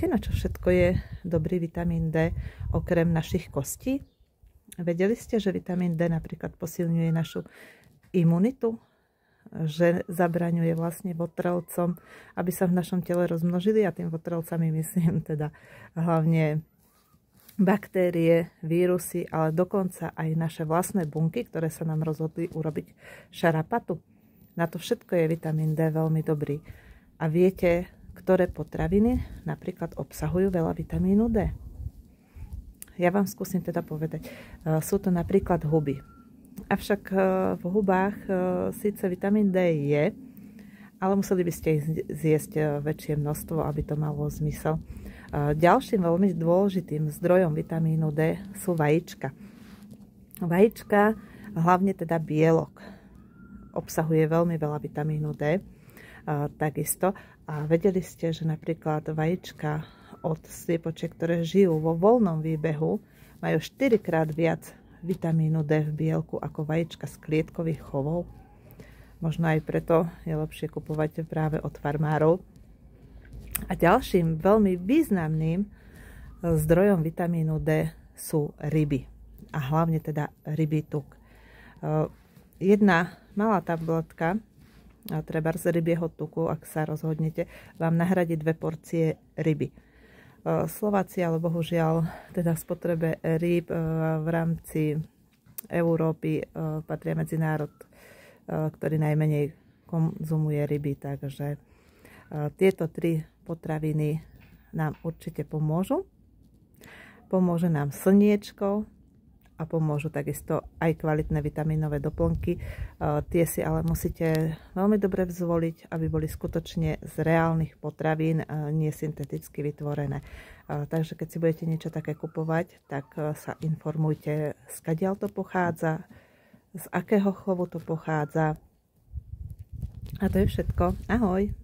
Viete, na čo všetko je dobrý vitamín D okrem našich kostí? Vedeli ste, že vitamín D napríklad posilňuje našu imunitu? Že zabraňuje vlastne votrelcom, aby sa v našom tele rozmnožili, a tým votrelcami myslím teda hlavne baktérie, vírusy, ale dokonca aj naše vlastné bunky, ktoré sa nám rozhodli urobiť šarapatu. Na to všetko je vitamín D veľmi dobrý. A viete, ktoré potraviny napríklad obsahujú veľa vitamínu D? Ja vám skúsim teda povedať. Sú to napríklad huby. Avšak v hubách síce vitamín D je, ale museli by ste ich zjesť väčšie množstvo, aby to malo zmysel. Ďalším veľmi dôležitým zdrojom vitamínu D sú vajíčka. Vajíčka, hlavne teda bielok, obsahuje veľmi veľa vitamínu D. Takisto. A vedeli ste, že napríklad vajíčka od sliepočiek, ktoré žijú vo voľnom výbehu, majú 4-krát viac vitamínu D v bielku ako vajíčka z klietkových chovov. Možno aj preto je lepšie kupovať práve od farmárov. A ďalším veľmi významným zdrojom vitamínu D sú ryby. A hlavne teda rybí tuk. Jedna malá tabletka treba z rybieho tuku, ak sa rozhodnete, vám nahradí 2 porcie ryby. Slováci, ale bohužiaľ teda spotrebe rýb v rámci Európy patria medzi národ, ktorý najmenej konzumuje ryby, takže tieto 3 potraviny nám určite pomôžu. Pomôže nám slniečko a pomôžu takisto aj kvalitné vitamínové doplnky. Tie si ale musíte veľmi dobre zvoliť, aby boli skutočne z reálnych potravín, nie synteticky vytvorené. Takže keď si budete niečo také kupovať, tak sa informujte, skadiaľ to pochádza, z akého chovu to pochádza. A to je všetko. Ahoj!